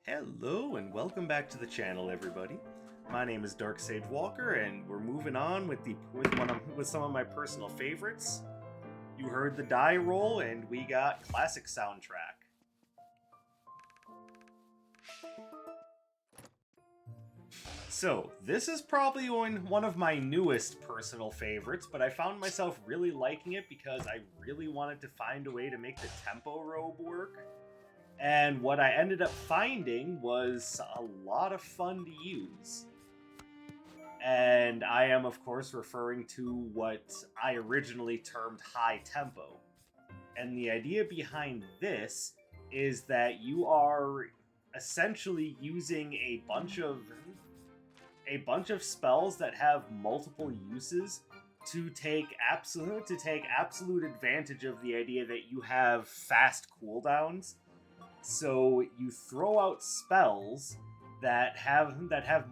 Hello and welcome back to the channel, everybody. My name is Dark Sage Walker, and we're moving on with some of my personal favorites. You heard the die roll, and we got classic soundtrack. So this is probably one of my newest personal favorites, but I found myself really liking it because I really wanted to find a way to make the tempo robe work. And what I ended up finding was a lot of fun to use. And I am, of course, referring to what I originally termed high tempo. And the idea behind this is that you are essentially using a bunch of spells that have multiple uses to take absolute advantage of the idea that you have fast cooldowns. So you throw out spells that have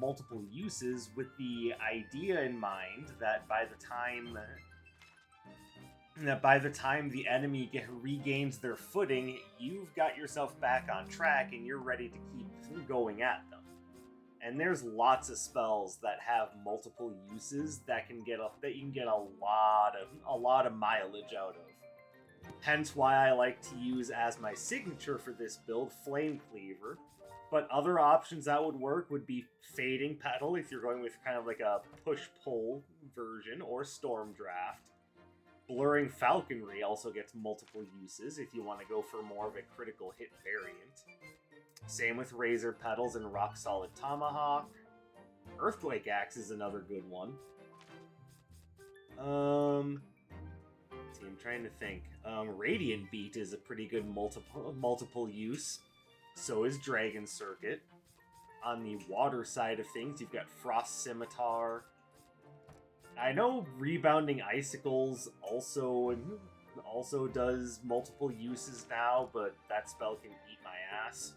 multiple uses with the idea in mind that by the time the enemy regains their footing, you've got yourself back on track and you're ready to keep going at them. And there's lots of spells that have multiple uses that you can get a lot of mileage out of. Hence why I like to use as my signature for this build Flame Cleaver. But other options that would work would be Fading Petal if you're going with kind of like a push-pull version, or Storm Draft. Blurring Falconry also gets multiple uses if you want to go for more of a critical hit variant. Same with Razor Petals and Rock Solid Tomahawk. Earthquake Axe is another good one. I'm trying to think. Radiant Beat is a pretty good multiple use. So is Dragon Circuit. On the water side of things, you've got Frost Scimitar. I know Rebounding Icicles also does multiple uses now, but that spell can eat my ass.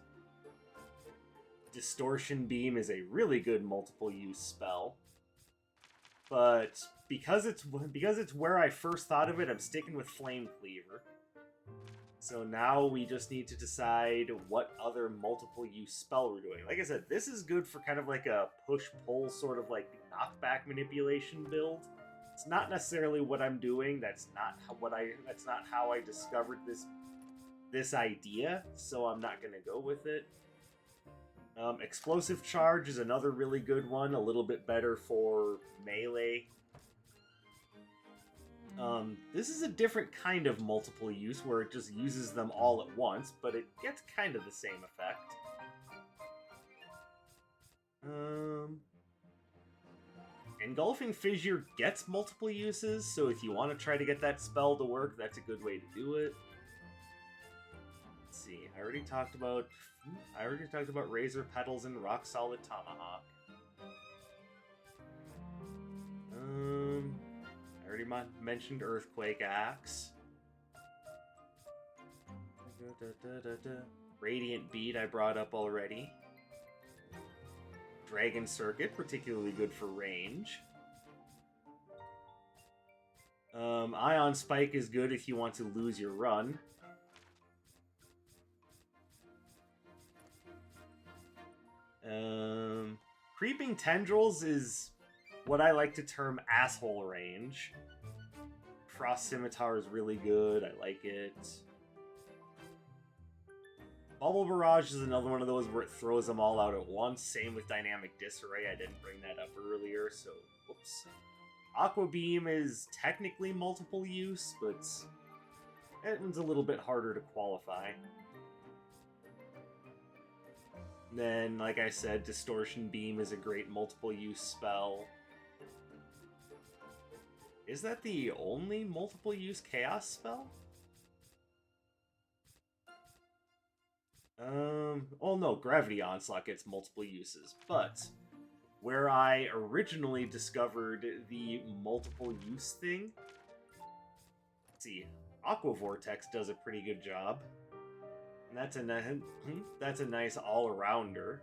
Distortion Beam is a really good multiple use spell. But because it's where I first thought of it, I'm sticking with Flame Cleaver. So now we just need to decide what other multiple use spell we're doing. Like I said, this is good for kind of like a push-pull sort of like knockback manipulation build. It's not necessarily what I'm doing. That's not how I discovered this idea, so I'm not going to go with it. Explosive Charge is another really good one, a little bit better for melee. This is a different kind of multiple use where it just uses them all at once, but it gets kind of the same effect. Engulfing Fissure gets multiple uses, so if you want to try to get that spell to work, that's a good way to do it. Let's see, I already talked about Razor Petals and Rock Solid Tomahawk. I already mentioned Earthquake Axe. Radiant Beat I brought up already. Dragon Circuit, particularly good for range. Ion Spike is good if you want to lose your run. Creeping Tendrils is what I like to term asshole range. Frost Scimitar is really good. I like it. Bubble Barrage is another one of those where it throws them all out at once. Same with Dynamic Disarray. I didn't bring that up earlier, so whoops. Aqua Beam is technically multiple use, but that one's a little bit harder to qualify. Then, like I said, Distortion Beam is a great multiple use spell. Is that the only multiple use chaos spell? Oh no, Gravity Onslaught gets multiple uses, but where I originally discovered the multiple use thing, let's see, Aqua Vortex does a pretty good job. And that's a nice all-arounder.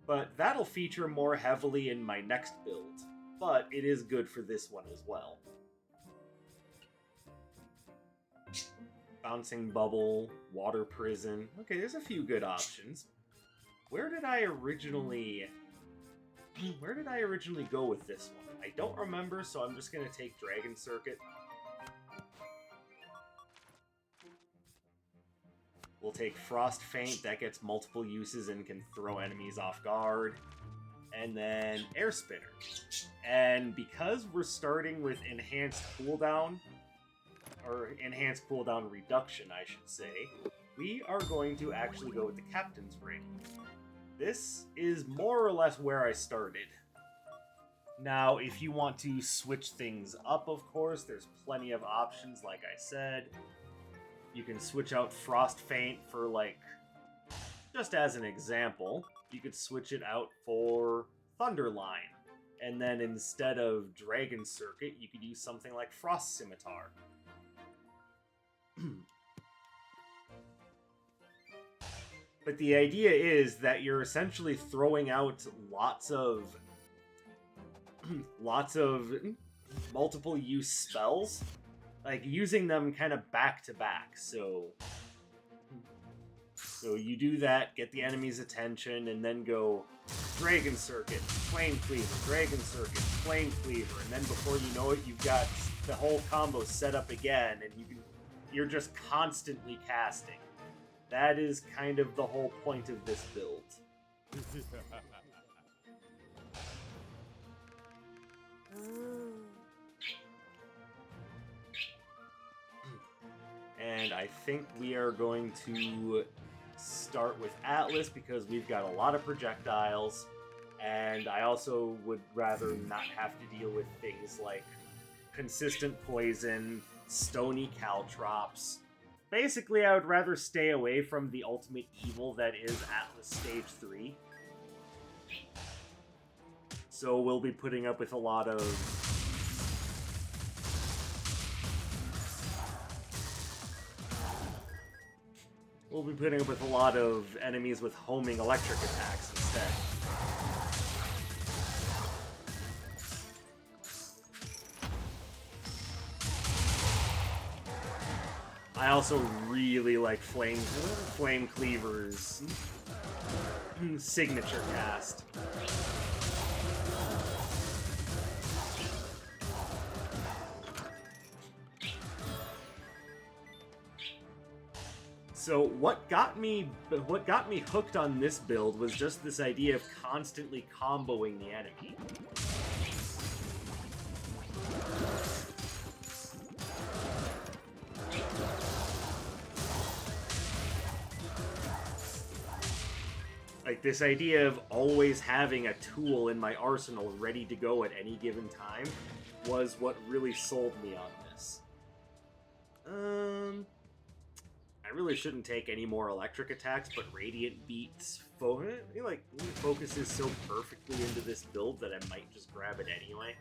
But that'll feature more heavily in my next build. But it is good for this one as well. Bouncing Bubble, Water Prison. Okay, there's a few good options. Where did I originally go with this one? I don't remember, so I'm just gonna take Dragon Circuit. We'll take Frost Feint, that gets multiple uses and can throw enemies off guard. And then Air Spinner. And because we're starting with enhanced cooldown, or enhanced cooldown reduction, I should say, we are going to actually go with the Captain's Ring. This is more or less where I started. Now, if you want to switch things up, of course, there's plenty of options, like I said. You can switch out Frost Feint for, like, just as an example, you could switch it out for Thunderline. And then instead of Dragon Circuit, you could use something like Frost Scimitar. But the idea is that you're essentially throwing out lots of multiple use spells, like using them kind of back to back. So you do that, get the enemy's attention, and then go Dragon Circuit, Flame Cleaver, Dragon Circuit, Flame Cleaver, and then before you know it, you've got the whole combo set up again, and you're just constantly casting. That is kind of the whole point of this build. And I think we are going to start with Atlas because we've got a lot of projectiles, and I also would rather not have to deal with things like consistent poison, stony caltrops. Basically, I would rather stay away from the ultimate evil that is Atlas Stage 3. So we'll be putting up with a lot of enemies with homing electric attacks instead. I also really like Flame Cleaver's signature cast. So what got me hooked on this build was just this idea of constantly comboing the enemy. Like, this idea of always having a tool in my arsenal ready to go at any given time was what really sold me on this. I really shouldn't take any more electric attacks, but Radiant Beats focuses so perfectly into this build that I might just grab it anyway.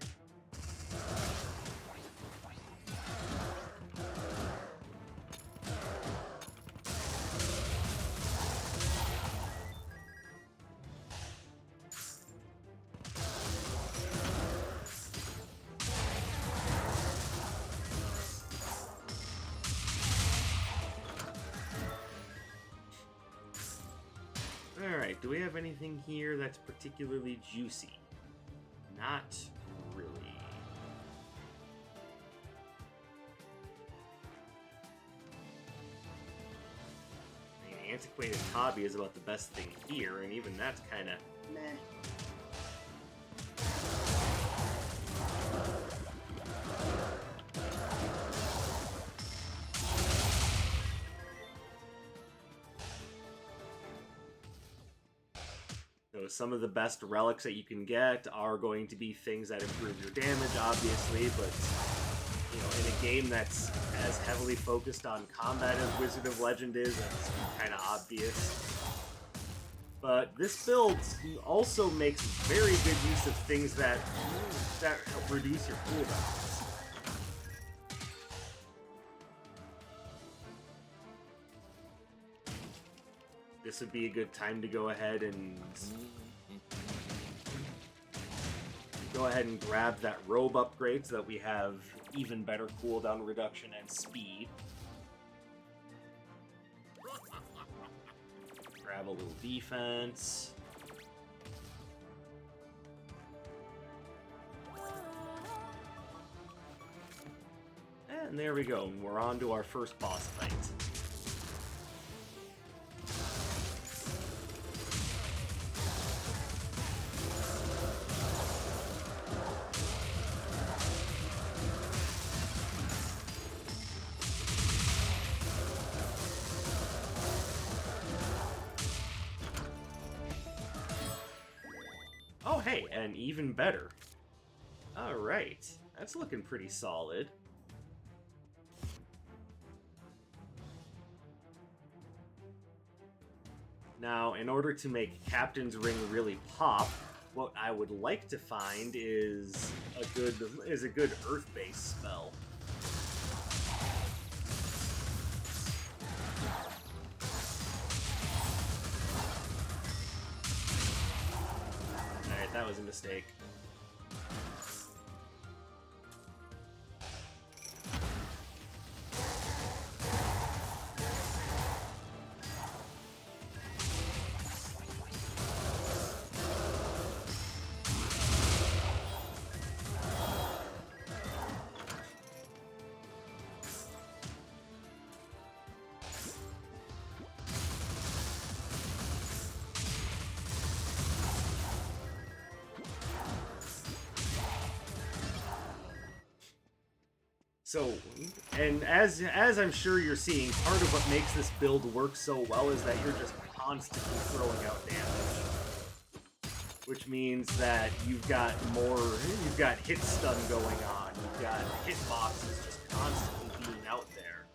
Alright, do we have anything here that's particularly juicy? Not really. I mean, Antiquated Hobby is about the best thing here, and even that's kinda meh. Some of the best relics that you can get are going to be things that improve your damage, obviously, but, you know, in a game that's as heavily focused on combat as Wizard of Legend is, that's kind of obvious. But this build also makes very good use of things that help reduce your cooldowns. This would be a good time to go ahead and grab that robe upgrade so that we have even better cooldown reduction and speed. Grab grab a little defense. And there we go. We're on to our first boss fight. Oh, hey, and even better. Alright, that's looking pretty solid. Now, in order to make Captain's Ring really pop, what I would like to find is a good Earth-based spell. Alright, that was a mistake. So, and as I'm sure you're seeing, part of what makes this build work so well is that you're just constantly throwing out damage. Which means that you've got hit stun going on, you've got hitboxes just constantly being out there.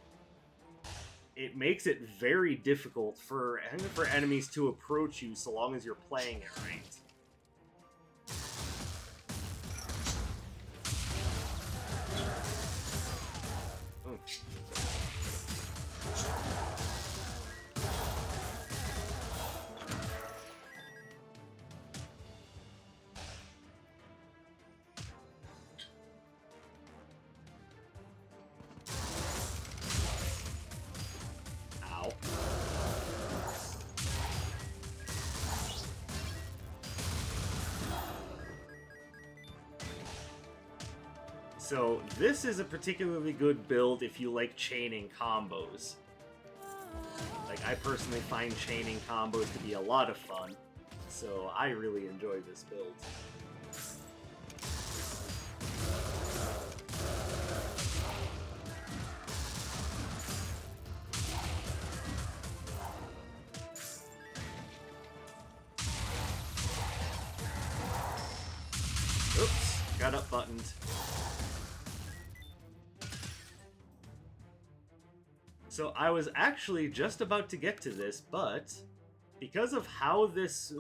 It makes it very difficult for enemies to approach you so long as you're playing it right. Ow. So this is a particularly good build if you like chaining combos. Like, I personally find chaining combos to be a lot of fun, so I really enjoy this build. Oops, got up buttoned. So I was actually just about to get to this, but because of how this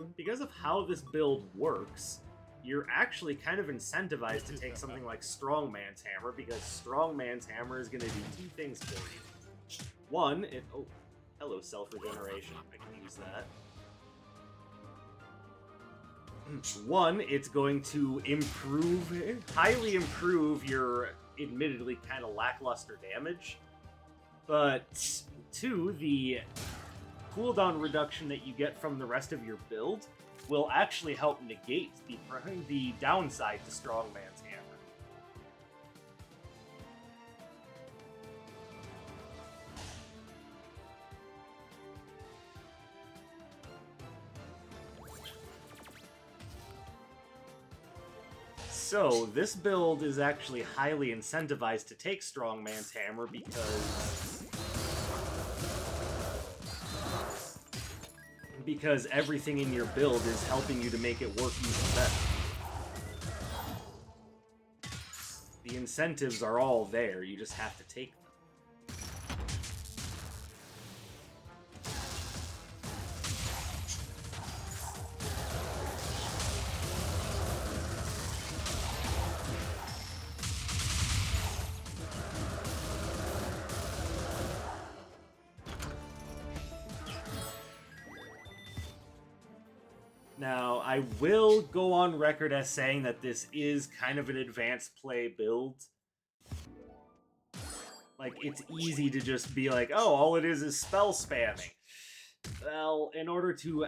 build works, you're actually kind of incentivized to take something like Strongman's Hammer, because Strongman's Hammer is going to do two things for you. One, oh, hello, self-regeneration. I can use that. One, it's going to highly improve your admittedly kind of lackluster damage. But two, the cooldown reduction that you get from the rest of your build will actually help negate the downside to Strongman's Hammer. So, this build is actually highly incentivized to take Strongman's Hammer because everything in your build is helping you to make it work even better. The incentives are all there, you just have to take them. Now, I will go on record as saying that this is kind of an advanced play build. Like, it's easy to just be like, oh, all it is spell spamming. Well, in order to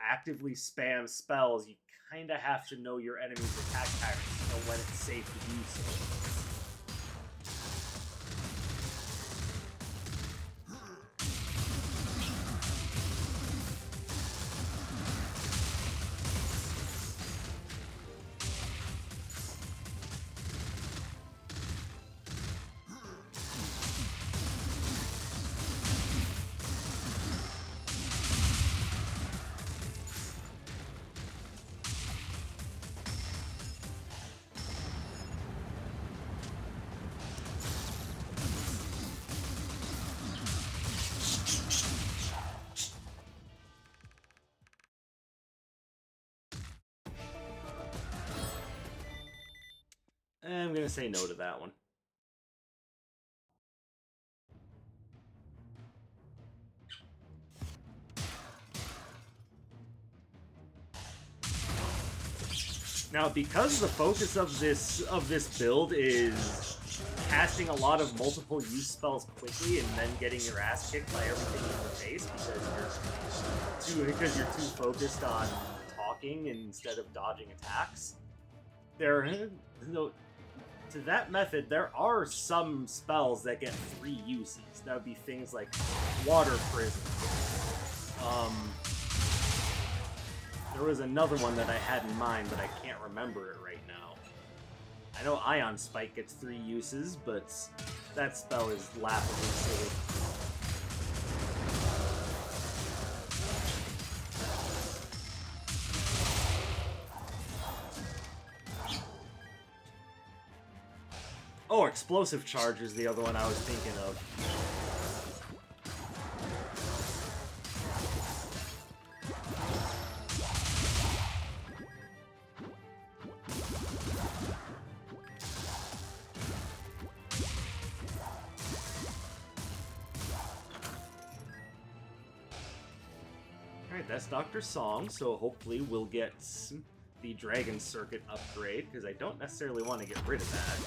actively spam spells, you kind of have to know your enemy's attack patterns to know when it's safe to do so. I'm gonna say no to that one. Now, because the focus of this build is casting a lot of multiple use spells quickly and then getting your ass kicked by everything in the face because you're too focused on talking instead of dodging attacks. To that method, there are some spells that get 3 uses. That would be things like Water Prison. There was another one that I had in mind, but I can't remember it right now. I know Ion Spike gets 3 uses, but that spell is laughably silly. Oh, Explosive Charge is the other one I was thinking of. Alright, that's Dr. Song, so hopefully we'll get the Dragon Circuit upgrade, because I don't necessarily want to get rid of that.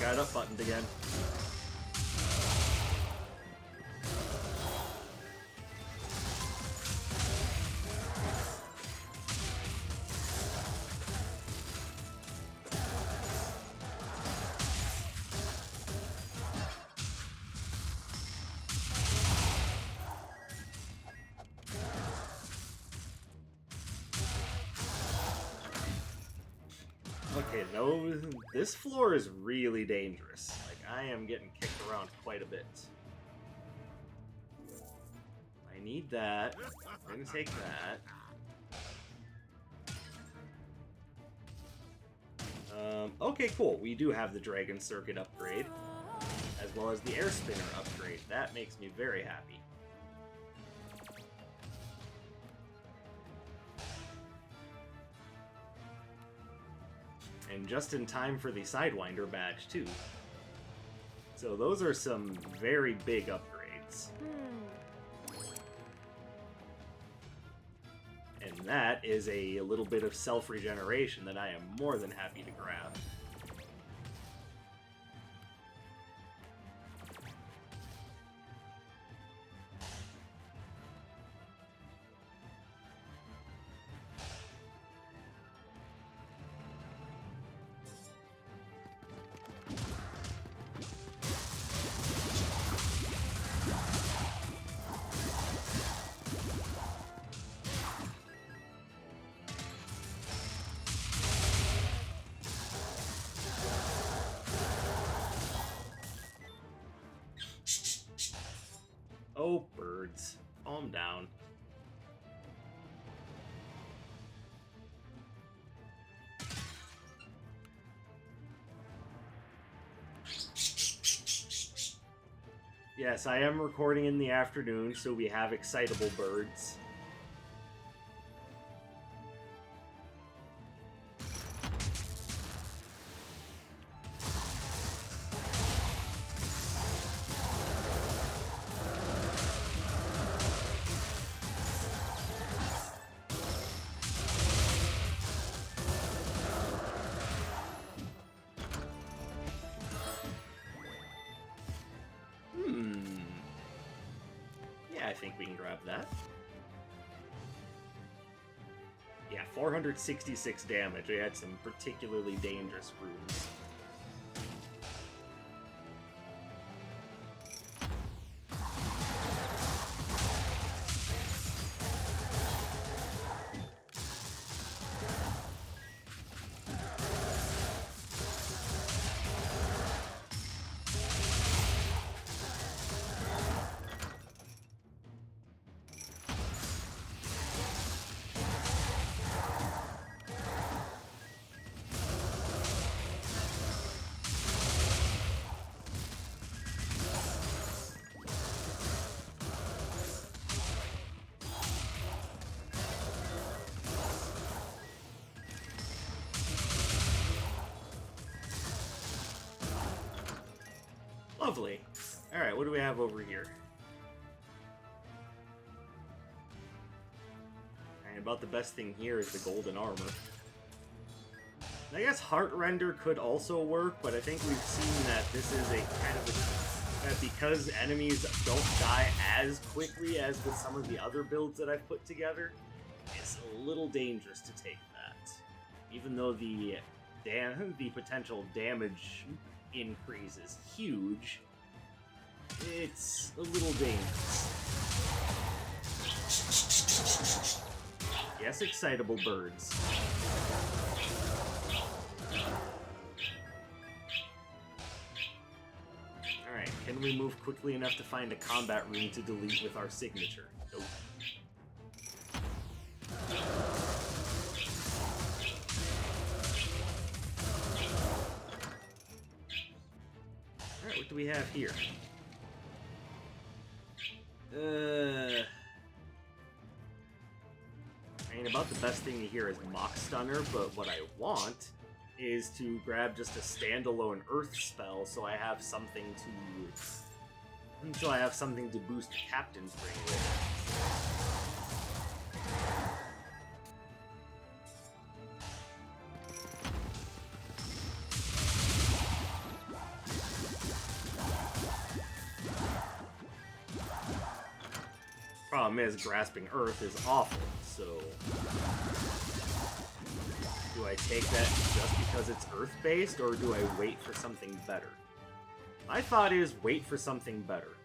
Got it up buttoned again. Okay, no, this floor is really dangerous. Like, I am getting kicked around quite a bit. I need that. I'm gonna take that. Okay, cool. We do have the Dragon Circuit upgrade, as well as the Air Spinner upgrade. That makes me very happy. And just in time for the Sidewinder badge, too. So those are some very big upgrades. And that is a little bit of self-regeneration that I am more than happy to grab. birds. Calm down. Yes, I am recording in the afternoon, so we have excitable birds. Yeah, I think we can grab that. Yeah, 466 damage. We had some particularly dangerous runes. Lovely. Alright, what do we have over here? And about the best thing here is the golden armor. I guess Heart Render could also work, but I think we've seen that this is a kind of a... that because enemies don't die as quickly as with some of the other builds that I've put together, it's a little dangerous to take that. Even though the potential damage increase is huge, it's a little dangerous. Yes, excitable birds. Alright, can we move quickly enough to find a combat rune to delete with our signature? Nope. Alright, what do we have here? I mean, about the best thing here is Mock Stunner, but what I want is to grab just a standalone Earth spell so I have something to boost Captain's Ring with. Problem is, Grasping Earth is awful, so... do I take that just because it's Earth-based, or do I wait for something better? My thought is, wait for something better.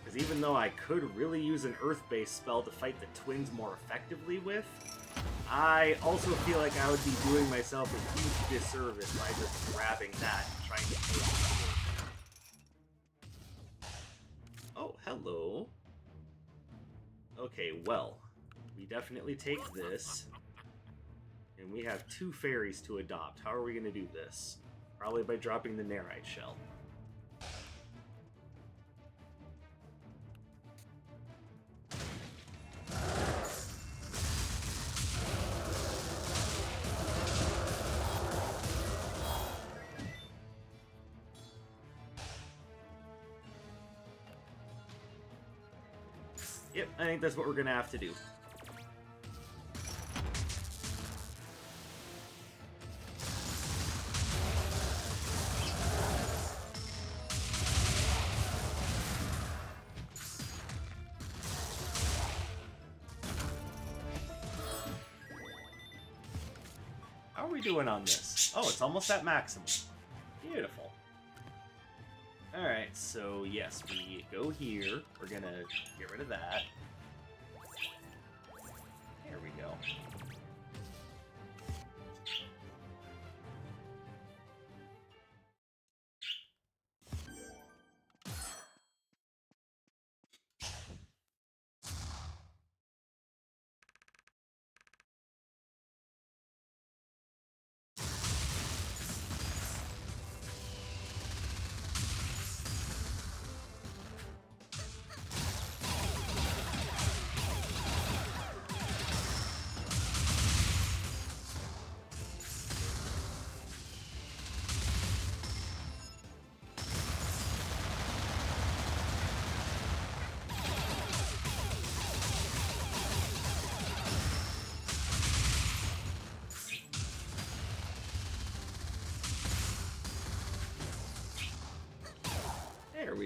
Because even though I could really use an Earth-based spell to fight the twins more effectively with, I also feel like I would be doing myself a huge disservice by just grabbing that and trying to take it. Oh, hello. Okay, well, we definitely take this. And we have 2 fairies to adopt. How are we going to do this? Probably by dropping the Nerite shell. Yep, I think that's what we're going to have to do. How are we doing on this? Oh, it's almost at maximum. Beautiful. Alright, so yes, we go here. We're gonna get rid of that. There we go.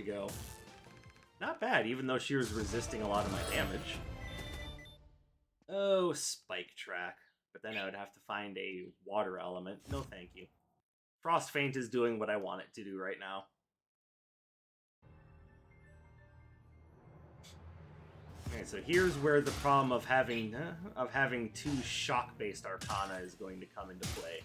we go. Not bad, even though she was resisting a lot of my damage. Oh, spike track. But then I would have to find a water element. No thank you. Frost Feint is doing what I want it to do right now. Okay, so here's where the problem of having two shock-based Arcana is going to come into play.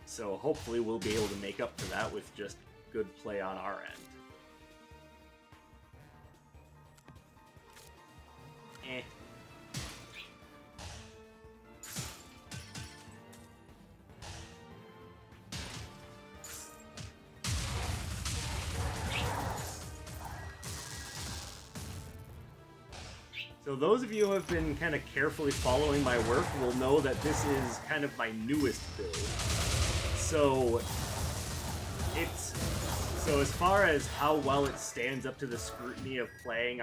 So hopefully we'll be able to make up for that with just good play on our end. So those of you who have been kind of carefully following my work will know that this is kind of my newest build. So as far as how well it stands up to the scrutiny of playing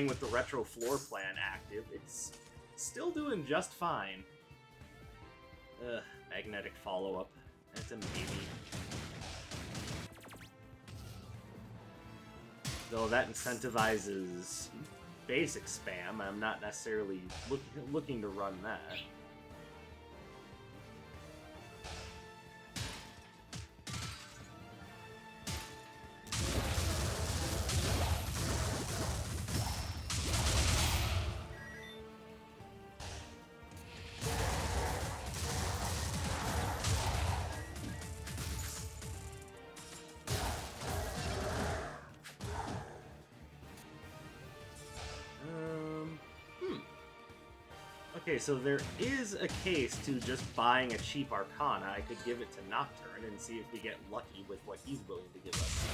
with the retro floor plan active, it's still doing just fine. Magnetic follow-up. That's a maybe. Though that incentivizes basic spam, I'm not necessarily looking to run that. Okay, so there is a case to just buying a cheap Arcana. I could give it to Nocturne and see if we get lucky with what he's willing to give us.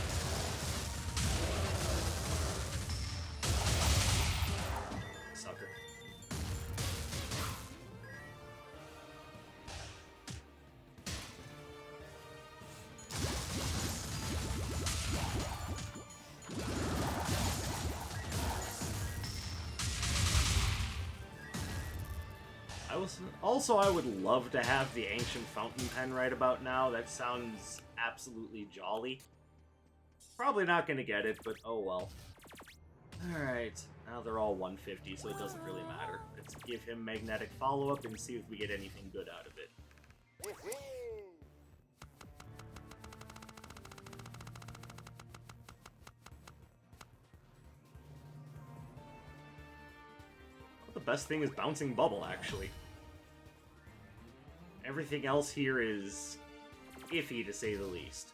Sucker. Also, I would love to have the Ancient Fountain Pen right about now. That sounds absolutely jolly. Probably not going to get it, but oh well. Alright, now they're all 150, so it doesn't really matter. Let's give him Magnetic Follow-Up and see if we get anything good out of it. Well, the best thing is Bouncing Bubble, actually. Everything else here is iffy, to say the least.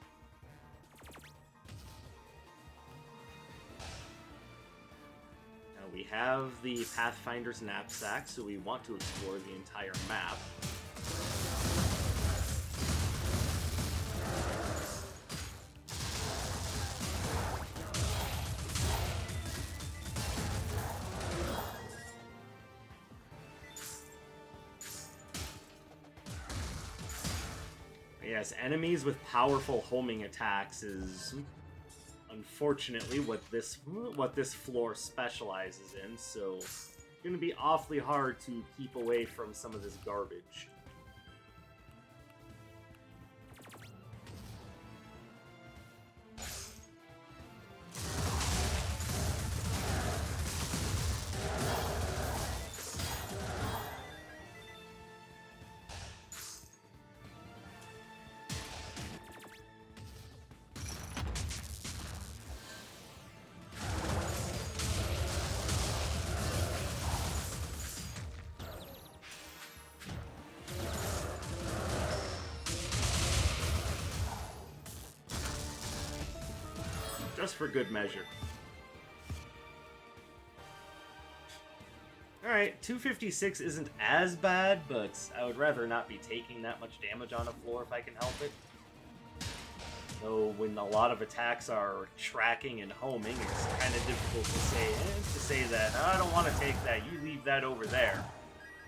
Now we have the Pathfinder's Knapsack, so we want to explore the entire map. Yes, enemies with powerful homing attacks is unfortunately what this floor specializes in, so it's going to be awfully hard to keep away from some of this garbage. Just for good measure. Alright, 256 isn't as bad, but I would rather not be taking that much damage on a floor if I can help it. Though when a lot of attacks are tracking and homing, it's kind of difficult to say that, oh, I don't want to take that, you leave that over there.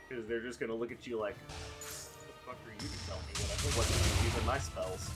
Because they're just going to look at you like, what the fuck are you to tell me what to use my spells?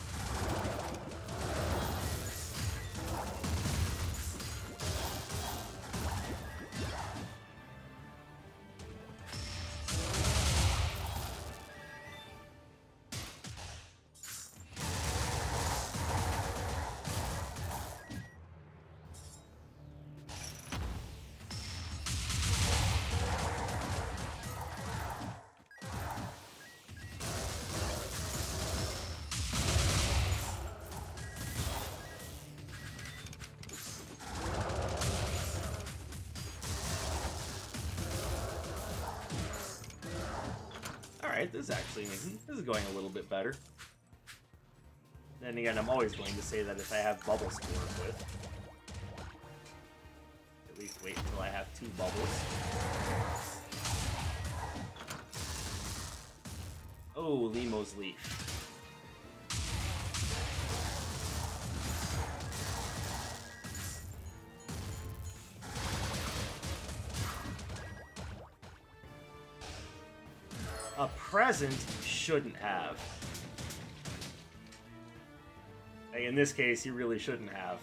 Alright, this is going a little bit better. Then again, I'm always going to say that if I have bubbles to work with. At least wait until I have 2 bubbles. Oh, Limo's Leaf. A present you shouldn't have. Like in this case, you really shouldn't have.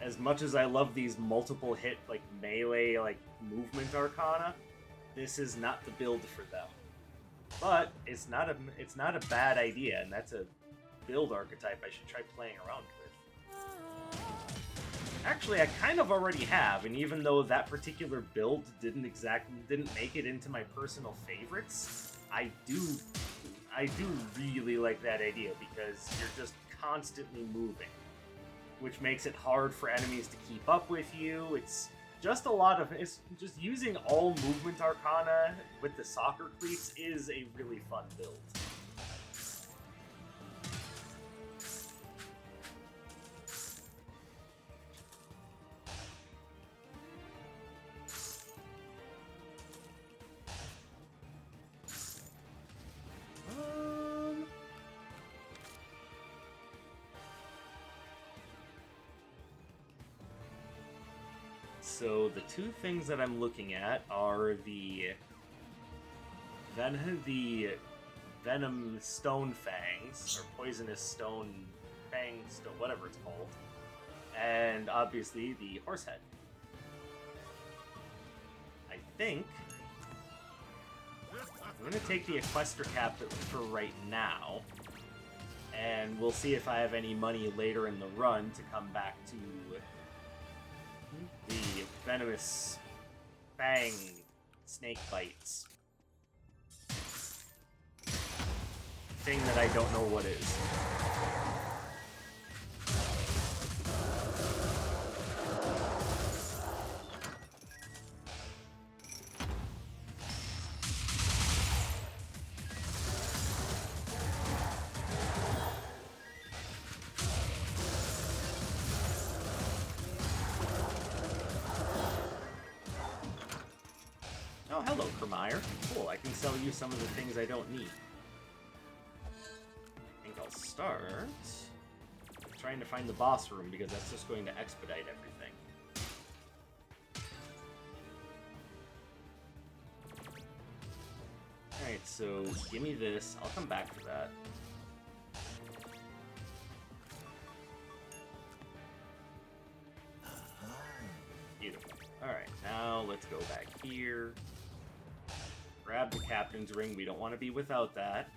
As much as I love these multiple hit, like melee, like movement arcana, this is not the build for them. But it's not a bad idea, and that's a build archetype I should try playing around with. Actually, I kind of already have, and even though that particular build didn't make it into my personal favorites, I do really like that idea because you're just constantly moving, which makes it hard for enemies to keep up with you. It's just just using all movement arcana with the soccer cleats is a really fun build. So the 2 things that I'm looking at are the Venom Stone Fangs, or Poisonous Stone Fangs, whatever it's called, and obviously the Horsehead. I think I'm going to take the Equester Cap for right now, and we'll see if I have any money later in the run to come back to the Venomous Fang Snake Bites thing that I don't know what is. Oh, hello, Cremire. Cool, I can sell you some of the things I don't need. I think I'll start trying to find the boss room, because that's just going to expedite everything. Alright, so give me this. I'll come back for that. Beautiful. Alright, now let's go back here. Grab the Captain's Ring. We don't want to be without that.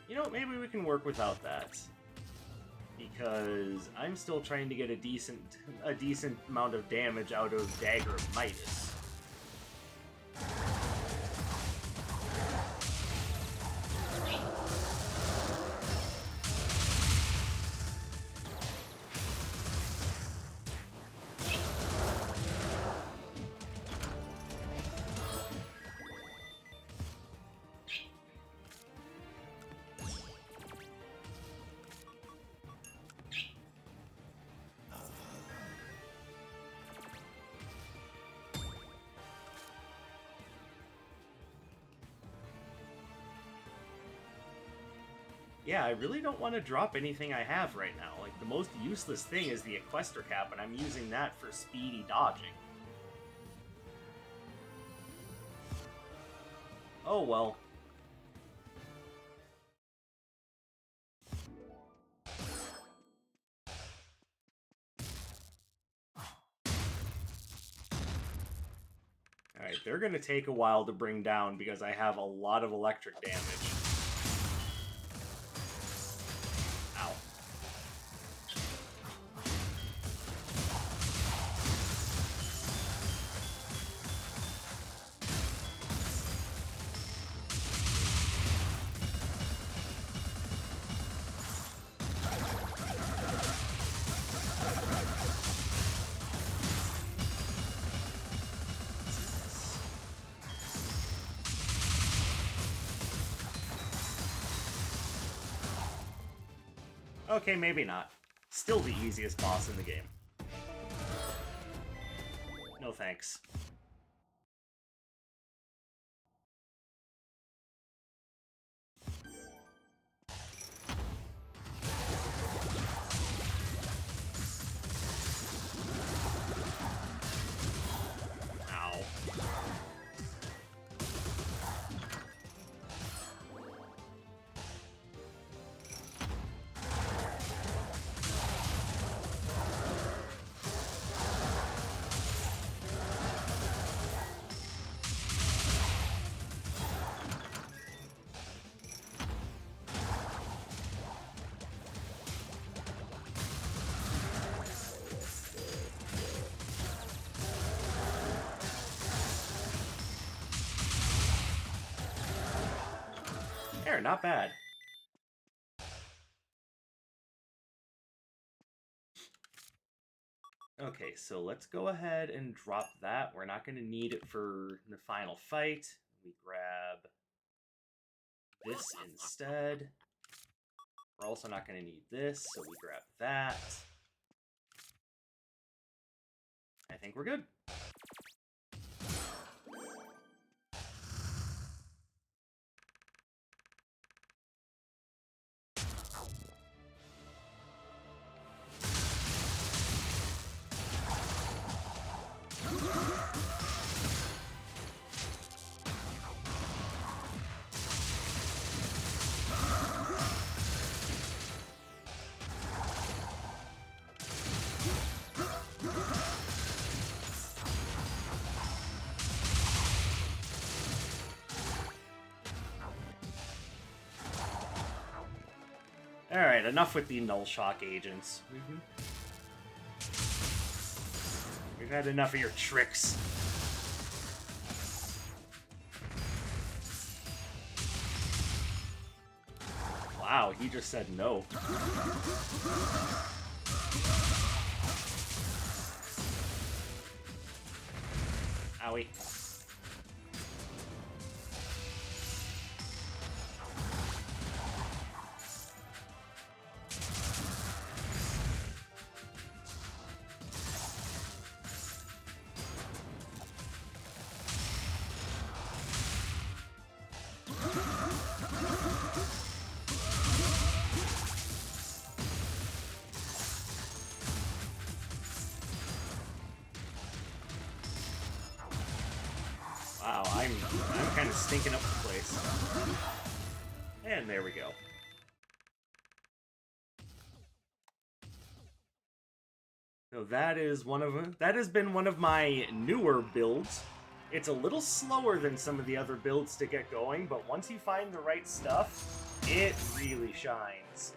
You know, maybe we can work without that. Because I'm still trying to get a decent amount of damage out of Dagger of Midas. Yeah, I really don't want to drop anything I have right now. Like, the most useless thing is the Equester Cap, and I'm using that for speedy dodging. Oh well. Alright, they're gonna take a while to bring down because I have a lot of electric damage. Okay, maybe not. Still the easiest boss in the game. No thanks. There, not bad. Okay, so let's go ahead and drop that. We're not going to need it for the final fight. We grab this instead. We're also not going to need this, so we grab that. I think we're good. Alright, enough with the null shock agents. We've had enough of your tricks. Wow, he just said no. Owie. Wow, I'm kind of stinking up the place. And there we go. So that has been one of my newer builds. It's a little slower than some of the other builds to get going, but once you find the right stuff, it really shines.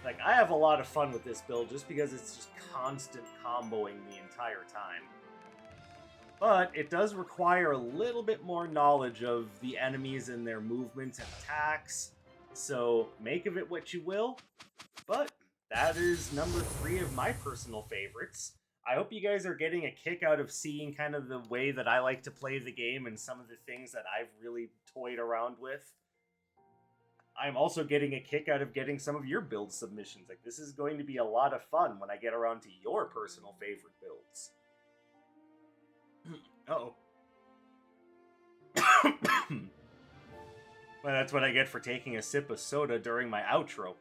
Like, I have a lot of fun with this build just because it's just constant comboing the entire time. But it does require a little bit more knowledge of the enemies and their movements and attacks, so make of it what you will. But that is number 3 of my personal favorites. I hope you guys are getting a kick out of seeing kind of the way that I like to play the game and some of the things that I've really toyed around with. I'm also getting a kick out of getting some of your build submissions. Like, this is going to be a lot of fun when I get around to your personal favorite builds. Uh-oh. Well, that's what I get for taking a sip of soda during my outro.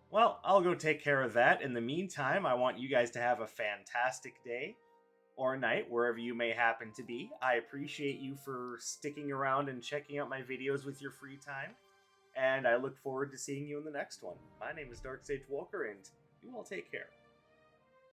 Well, I'll go take care of that. In the meantime, I want you guys to have a fantastic day or night, wherever you may happen to be. I appreciate you for sticking around and checking out my videos with your free time, and I look forward to seeing you in the next one. My name is Dark Sage Walker, and you all take care.